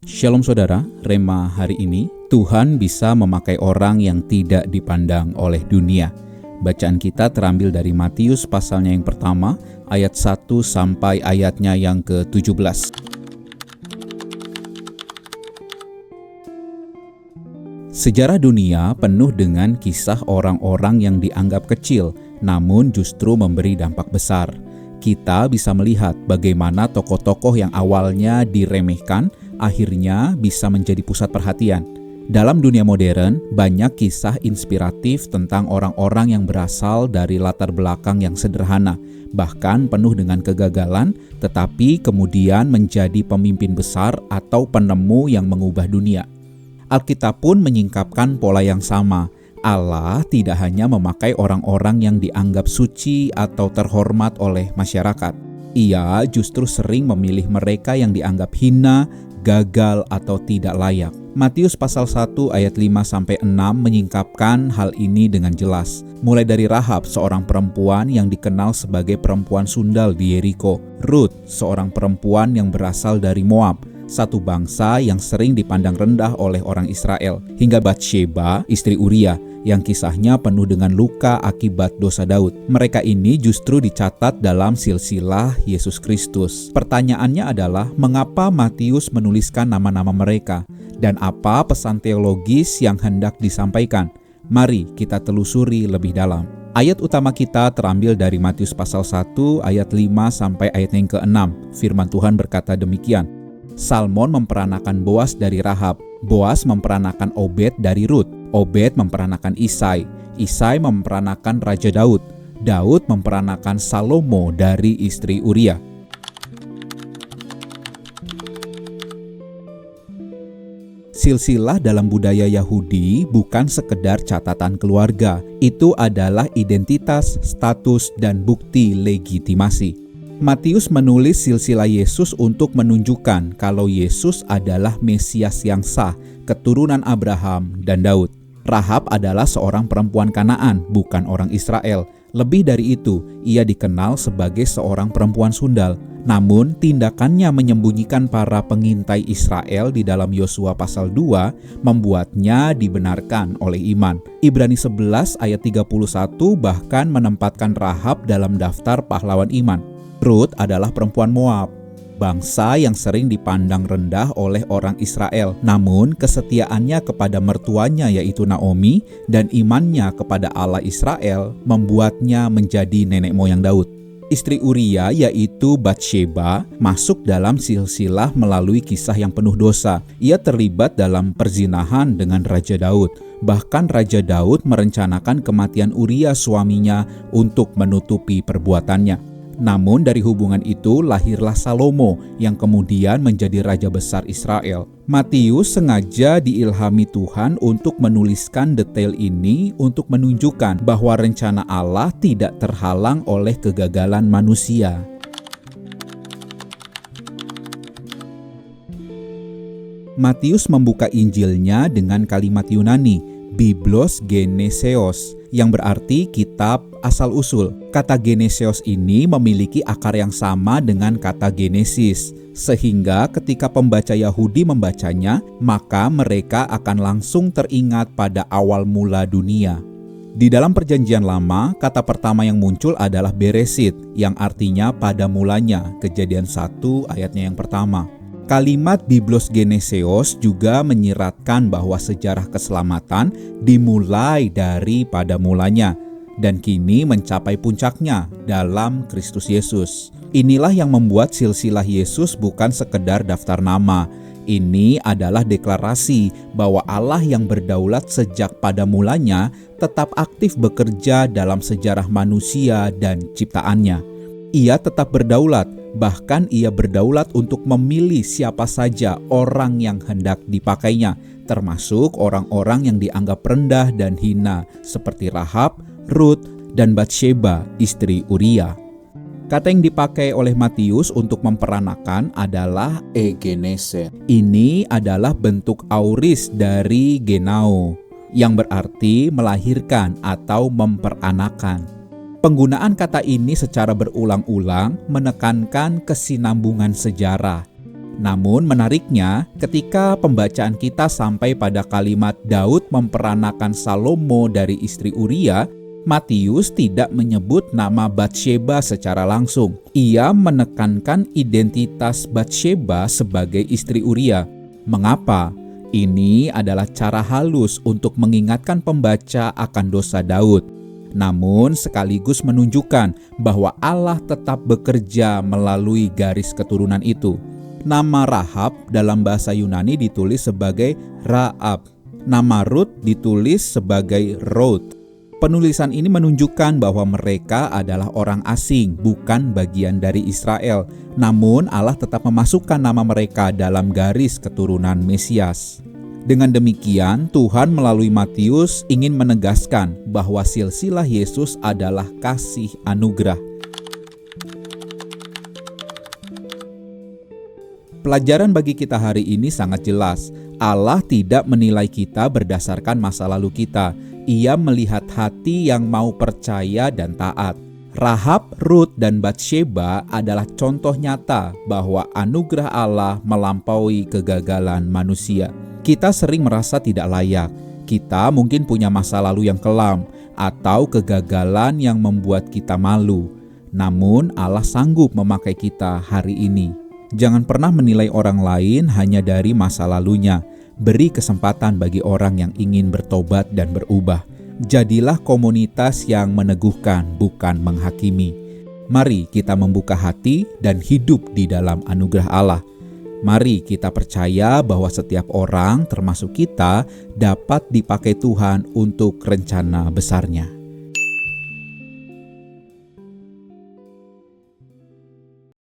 Shalom saudara, Rema hari ini, Tuhan bisa memakai orang yang tidak dipandang oleh dunia. Bacaan kita terambil dari Matius pasalnya yang pertama, ayat 1 sampai ayatnya yang ke-17. Sejarah dunia penuh dengan kisah orang-orang yang dianggap kecil, namun justru memberi dampak besar. Kita bisa melihat bagaimana tokoh-tokoh yang awalnya diremehkan, akhirnya bisa menjadi pusat perhatian. Dalam dunia modern, banyak kisah inspiratif tentang orang-orang yang berasal dari latar belakang yang sederhana, bahkan penuh dengan kegagalan, tetapi kemudian menjadi pemimpin besar atau penemu yang mengubah dunia. Alkitab pun menyingkapkan pola yang sama. Allah tidak hanya memakai orang-orang yang dianggap suci atau terhormat oleh masyarakat. Ia justru sering memilih mereka yang dianggap hina, gagal, atau tidak layak. Matius pasal 1 ayat 5-6 menyingkapkan hal ini dengan jelas. Mulai dari Rahab, seorang perempuan yang dikenal sebagai perempuan sundal di Yeriko. Ruth, seorang perempuan yang berasal dari Moab, satu bangsa yang sering dipandang rendah oleh orang Israel, hingga Batsheba, istri Uria, yang kisahnya penuh dengan luka akibat dosa Daud. Mereka ini justru dicatat dalam silsilah Yesus Kristus. Pertanyaannya adalah, mengapa Matius menuliskan nama-nama mereka? Dan apa pesan teologis yang hendak disampaikan? Mari kita telusuri lebih dalam. Ayat utama kita terambil dari Matius pasal 1 ayat 5 sampai ayat yang ke-6. Firman Tuhan berkata demikian. Salmon memperanakan Boas dari Rahab, Boas memperanakan Obed dari Ruth, Obed memperanakan Isai, Isai memperanakan Raja Daud, Daud memperanakan Salomo dari istri Uria. Silsilah dalam budaya Yahudi bukan sekedar catatan keluarga, itu adalah identitas, status, dan bukti legitimasi. Matius menulis silsilah Yesus untuk menunjukkan kalau Yesus adalah Mesias yang sah, keturunan Abraham dan Daud. Rahab adalah seorang perempuan Kanaan, bukan orang Israel. Lebih dari itu, ia dikenal sebagai seorang perempuan sundal. Namun, tindakannya menyembunyikan para pengintai Israel di dalam Yosua pasal 2 membuatnya dibenarkan oleh iman. Ibrani 11 ayat 31 bahkan menempatkan Rahab dalam daftar pahlawan iman. Ruth adalah perempuan Moab, bangsa yang sering dipandang rendah oleh orang Israel. Namun kesetiaannya kepada mertuanya yaitu Naomi dan imannya kepada Allah Israel membuatnya menjadi nenek moyang Daud. Istri Uria yaitu Batsheba masuk dalam silsilah melalui kisah yang penuh dosa. Ia terlibat dalam perzinahan dengan Raja Daud. Bahkan Raja Daud merencanakan kematian Uria suaminya untuk menutupi perbuatannya. Namun dari hubungan itu lahirlah Salomo yang kemudian menjadi raja besar Israel. Matius sengaja diilhami Tuhan untuk menuliskan detail ini untuk menunjukkan bahwa rencana Allah tidak terhalang oleh kegagalan manusia. Matius membuka Injilnya dengan kalimat Yunani, Biblos Geneseos, yang berarti kitab asal-usul. Kata Geneseos ini memiliki akar yang sama dengan kata Genesis, sehingga ketika pembaca Yahudi membacanya, maka mereka akan langsung teringat pada awal mula dunia. Di dalam Perjanjian Lama, kata pertama yang muncul adalah Beresit, yang artinya pada mulanya, Kejadian 1 ayatnya yang pertama. Kalimat Biblos Geneseos juga menyiratkan bahwa sejarah keselamatan dimulai dari pada mulanya dan kini mencapai puncaknya dalam Kristus Yesus. Inilah yang membuat silsilah Yesus bukan sekedar daftar nama. Ini adalah deklarasi bahwa Allah yang berdaulat sejak pada mulanya tetap aktif bekerja dalam sejarah manusia dan ciptaannya. Ia tetap berdaulat. Bahkan ia berdaulat untuk memilih siapa saja orang yang hendak dipakainya, termasuk orang-orang yang dianggap rendah dan hina, seperti Rahab, Ruth, dan Batsheba, istri Uria. Kata yang dipakai oleh Matius untuk memperanakan adalah egenese. Ini adalah bentuk auris dari genao, yang berarti melahirkan atau memperanakan. Penggunaan kata ini secara berulang-ulang menekankan kesinambungan sejarah. Namun menariknya, ketika pembacaan kita sampai pada kalimat Daud memperanakan Salomo dari istri Uria, Matius tidak menyebut nama Batsheba secara langsung. Ia menekankan identitas Batsheba sebagai istri Uria. Mengapa? Ini adalah cara halus untuk mengingatkan pembaca akan dosa Daud, namun sekaligus menunjukkan bahwa Allah tetap bekerja melalui garis keturunan itu. Nama Rahab dalam bahasa Yunani ditulis sebagai Raab. Nama Rut ditulis sebagai Ruth. Penulisan ini menunjukkan bahwa mereka adalah orang asing, bukan bagian dari Israel. Namun Allah tetap memasukkan nama mereka dalam garis keturunan Mesias. Dengan demikian, Tuhan melalui Matius ingin menegaskan bahwa silsilah Yesus adalah kasih anugerah. Pelajaran bagi kita hari ini sangat jelas. Allah tidak menilai kita berdasarkan masa lalu kita. Ia melihat hati yang mau percaya dan taat. Rahab, Rut, dan Batsheba adalah contoh nyata bahwa anugerah Allah melampaui kegagalan manusia. Kita sering merasa tidak layak. Kita mungkin punya masa lalu yang kelam atau kegagalan yang membuat kita malu. Namun Allah sanggup memakai kita hari ini. Jangan pernah menilai orang lain hanya dari masa lalunya. Beri kesempatan bagi orang yang ingin bertobat dan berubah. Jadilah komunitas yang meneguhkan, bukan menghakimi. Mari kita membuka hati dan hidup di dalam anugerah Allah. Mari kita percaya bahwa setiap orang, termasuk kita, dapat dipakai Tuhan untuk rencana besarnya.